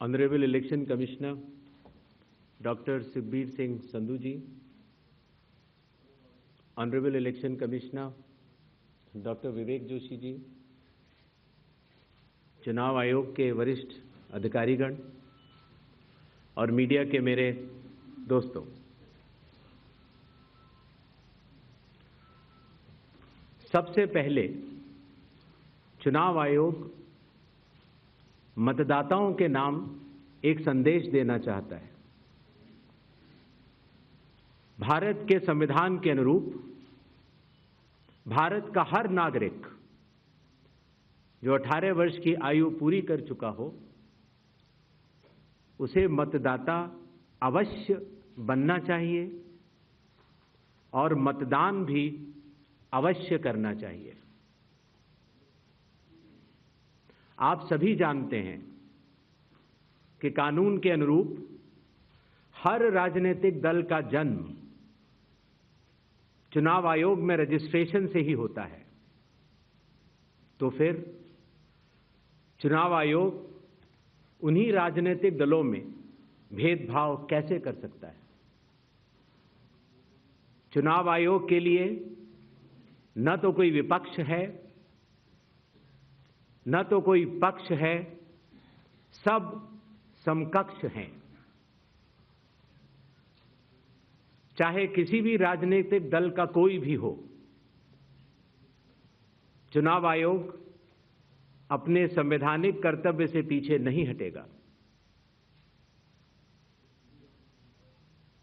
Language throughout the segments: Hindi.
Honorable Election Commissioner Dr. Sukhbir Singh Sandhu ji, Honorable Election Commissioner Dr. Vivek Joshi जी, चुनाव आयोग के वरिष्ठ अधिकारीगण और मीडिया के मेरे दोस्तों, सबसे पहले चुनाव आयोग मतदाताओं के नाम एक संदेश देना चाहता है। भारत के संविधान के अनुरूप भारत का हर नागरिक जो 18 वर्ष की आयु पूरी कर चुका हो, उसे मतदाता अवश्य बनना चाहिए और मतदान भी अवश्य करना चाहिए। आप सभी जानते हैं कि कानून के अनुरूप हर राजनीतिक दल का जन्म चुनाव आयोग में रजिस्ट्रेशन से ही होता है। तो फिर चुनाव आयोग उन्हीं राजनीतिक दलों में भेदभाव कैसे कर सकता है? चुनाव आयोग के लिए न तो कोई विपक्ष है, न तो कोई पक्ष है, सब समकक्ष हैं। चाहे किसी भी राजनीतिक दल का कोई भी हो, चुनाव आयोग अपने संवैधानिक कर्तव्य से पीछे नहीं हटेगा।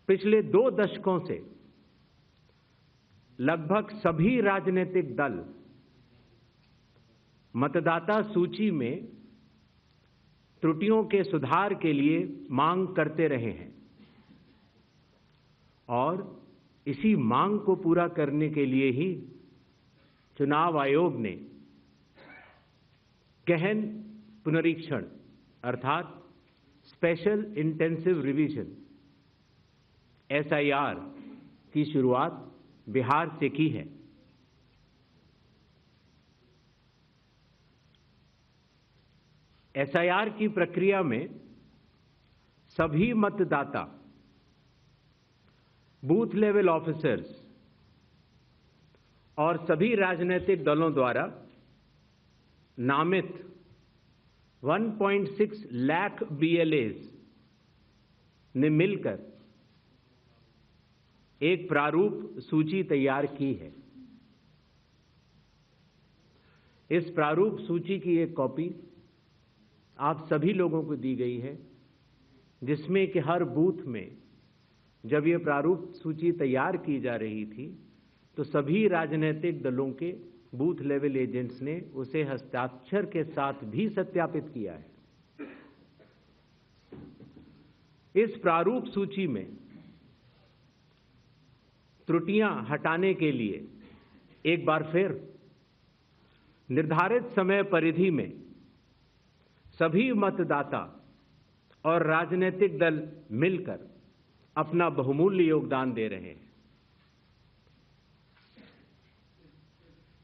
पिछले 2 दशकों से लगभग सभी राजनीतिक दल मतदाता सूची में त्रुटियों के सुधार के लिए मांग करते रहे हैं और इसी मांग को पूरा करने के लिए ही चुनाव आयोग ने गहन पुनरीक्षण अर्थात स्पेशल इंटेंसिव रिवीजन SIR की शुरुआत बिहार से की है। SIR की प्रक्रिया में सभी मतदाता बूथ लेवल ऑफिसर्स और सभी राजनीतिक दलों द्वारा नामित 1.6 लाख BLAs ने मिलकर एक प्रारूप सूची तैयार की है। इस प्रारूप सूची की एक कॉपी आप सभी लोगों को दी गई है, जिसमें कि हर बूथ में जब ये प्रारूप सूची तैयार की जा रही थी तो सभी राजनीतिक दलों के बूथ लेवल एजेंट्स ने उसे हस्ताक्षर के साथ भी सत्यापित किया है। इस प्रारूप सूची में त्रुटियां हटाने के लिए एक बार फिर निर्धारित समय परिधि में सभी मतदाता और राजनीतिक दल मिलकर अपना बहुमूल्य योगदान दे रहे हैं।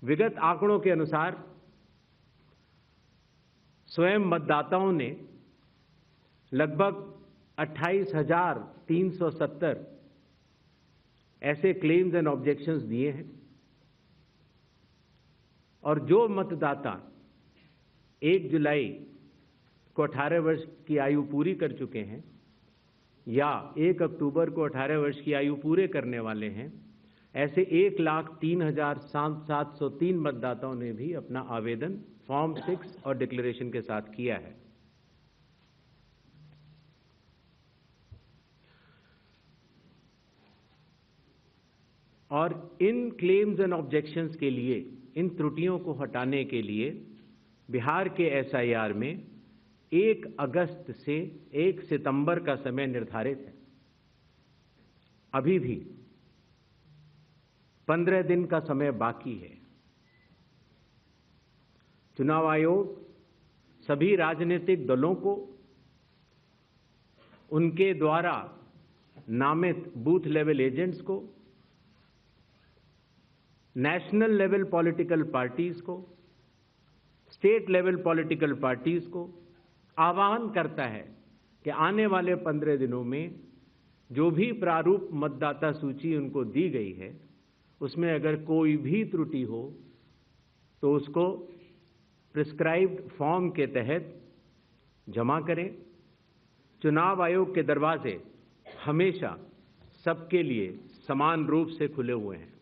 विगत आंकड़ों के अनुसार स्वयं मतदाताओं ने लगभग 28,370 ऐसे क्लेम्स एंड ऑब्जेक्शंस दिए हैं और जो मतदाता 1 जुलाई को 18 वर्ष की आयु पूरी कर चुके हैं या 1 अक्टूबर को 18 वर्ष की आयु पूरे करने वाले हैं, ऐसे 1,03,703 मतदाताओं ने भी अपना आवेदन फॉर्म 6 और डिक्लेरेशन के साथ किया है। और इन क्लेम्स एंड ऑब्जेक्शंस के लिए, इन त्रुटियों को हटाने के लिए बिहार के SIR में 1 अगस्त से 1 सितंबर का समय निर्धारित है। अभी भी 15 दिन का समय बाकी है। चुनाव आयोग सभी राजनीतिक दलों को उनके द्वारा नामित बूथ लेवल एजेंट्स को, नेशनल लेवल पॉलिटिकल पार्टीज को, स्टेट लेवल पॉलिटिकल पार्टीज को आह्वान करता है कि आने वाले 15 दिनों में जो भी प्रारूप मतदाता सूची उनको दी गई है उसमें अगर कोई भी त्रुटि हो तो उसको प्रिस्क्राइब्ड फॉर्म के तहत जमा करें। चुनाव आयोग के दरवाजे हमेशा सबके लिए समान रूप से खुले हुए हैं।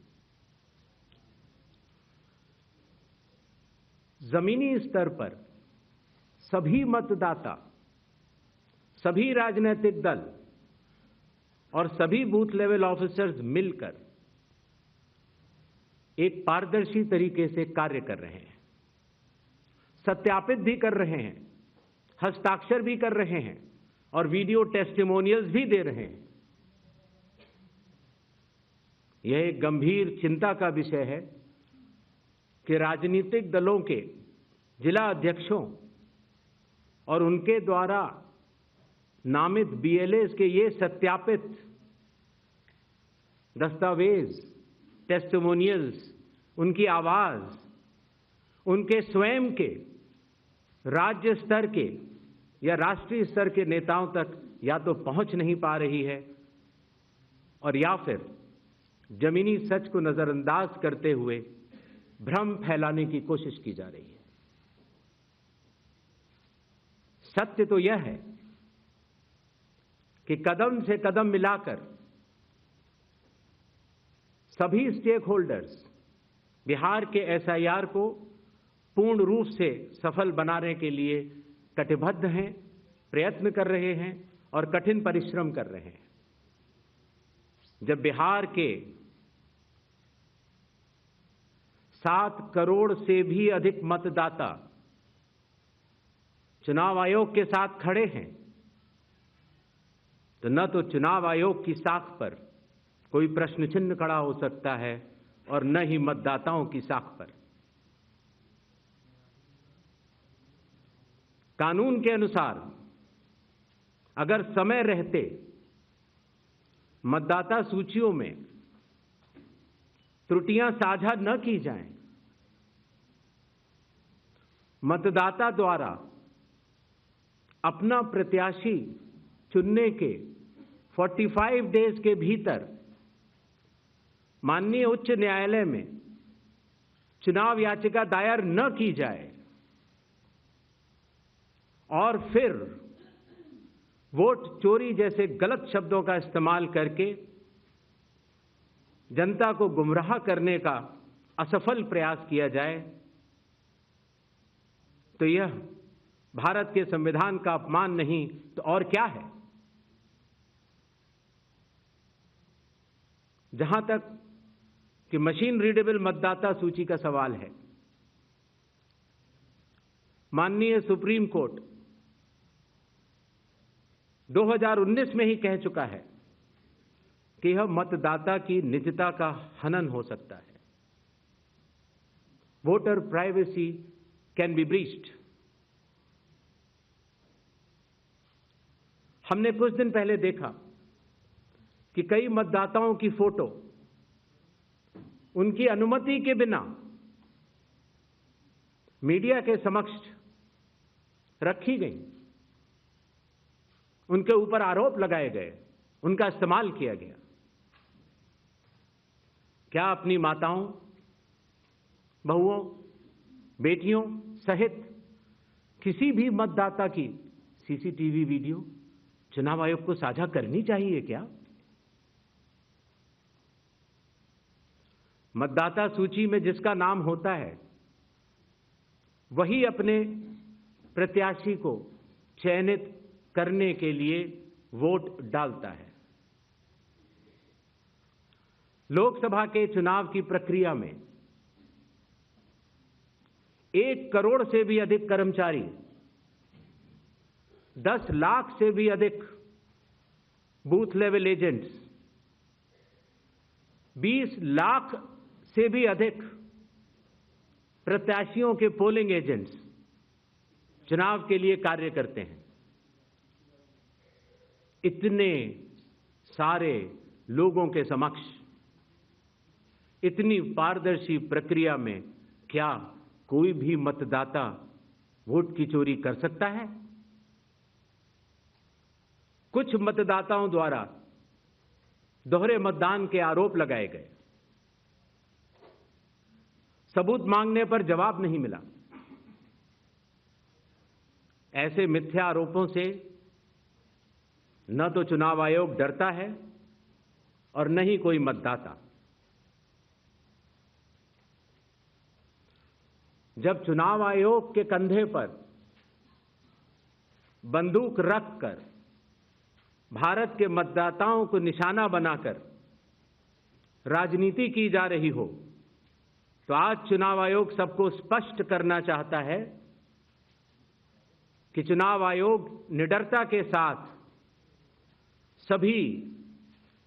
जमीनी स्तर पर सभी मतदाता, सभी राजनीतिक दल और सभी बूथ लेवल ऑफिसर्स मिलकर एक पारदर्शी तरीके से कार्य कर रहे हैं, सत्यापित भी कर रहे हैं, हस्ताक्षर भी कर रहे हैं और वीडियो टेस्टिमोनियल्स भी दे रहे हैं। यह एक गंभीर चिंता का विषय है कि राजनीतिक दलों के जिला अध्यक्षों और उनके द्वारा नामित बीएलएस के ये सत्यापित दस्तावेज, टेस्टिमोनियल्स, उनकी आवाज, उनके स्वयं के राज्य स्तर के या राष्ट्रीय स्तर के नेताओं तक या तो पहुंच नहीं पा रही है और या फिर जमीनी सच को नजरअंदाज करते हुए भ्रम फैलाने की कोशिश की जा रही है। सत्य तो यह है कि कदम से कदम मिलाकर सभी स्टेक होल्डर्स बिहार के एसआईआर को पूर्ण रूप से सफल बनाने के लिए कटिबद्ध हैं, प्रयत्न कर रहे हैं और कठिन परिश्रम कर रहे हैं। जब बिहार के 7 करोड़ से भी अधिक मतदाता चुनाव आयोग के साथ खड़े हैं तो न तो चुनाव आयोग की साख पर कोई प्रश्न चिन्ह खड़ा हो सकता है और न ही मतदाताओं की साख पर। कानून के अनुसार अगर समय रहते मतदाता सूचियों में त्रुटियां साझा न की जाएं, मतदाता द्वारा अपना प्रत्याशी चुनने के 45 डेज के भीतर माननीय उच्च न्यायालय में चुनाव याचिका दायर न की जाए और फिर वोट चोरी जैसे गलत शब्दों का इस्तेमाल करके जनता को गुमराह करने का असफल प्रयास किया जाए तो यह भारत के संविधान का अपमान नहीं तो और क्या है। जहां तक कि मशीन रीडेबल मतदाता सूची का सवाल है, माननीय सुप्रीम कोर्ट 2019 में ही कह चुका है कि यह मतदाता की निजता का हनन हो सकता है। Voter privacy can be breached. हमने कुछ दिन पहले देखा कि कई मतदाताओं की फोटो उनकी अनुमति के बिना मीडिया के समक्ष रखी गई, उनके ऊपर आरोप लगाए गए, उनका इस्तेमाल किया गया। क्या अपनी माताओं, बहुओं, बेटियों सहित किसी भी मतदाता की सीसीटीवी वीडियो चुनाव आयोग को साझा करनी चाहिए क्या? मतदाता सूची में जिसका नाम होता है वही अपने प्रत्याशी को चयनित करने के लिए वोट डालता है। लोकसभा के चुनाव की प्रक्रिया में 1 करोड़ से भी अधिक कर्मचारी, 10 लाख से भी अधिक बूथ लेवल एजेंट्स, 20 लाख से भी अधिक प्रत्याशियों के पोलिंग एजेंट्स चुनाव के लिए कार्य करते हैं। इतने सारे लोगों के समक्ष इतनी पारदर्शी प्रक्रिया में क्या कोई भी मतदाता वोट की चोरी कर सकता है? कुछ मतदाताओं द्वारा दोहरे मतदान के आरोप लगाए गए। सबूत मांगने पर जवाब नहीं मिला। ऐसे मिथ्या आरोपों से न तो चुनाव आयोग डरता है और न ही कोई मतदाता। जब चुनाव आयोग के कंधे पर बंदूक रखकर भारत के मतदाताओं को निशाना बनाकर राजनीति की जा रही हो, तो आज चुनाव आयोग सबको स्पष्ट करना चाहता है कि चुनाव आयोग निडरता के साथ सभी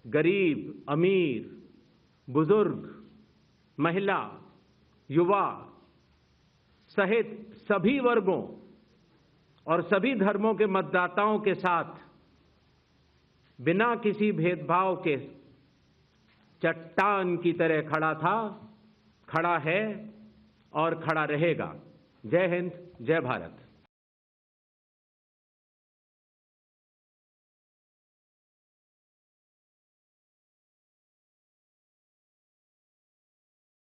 गरीब, अमीर, बुजुर्ग, महिला, युवा सहित सभी वर्गों और सभी धर्मों के मतदाताओं के साथ बिना किसी भेदभाव के चट्टान की तरह खड़ा था, खड़ा है और खड़ा रहेगा। जय हिंद, जय भारत।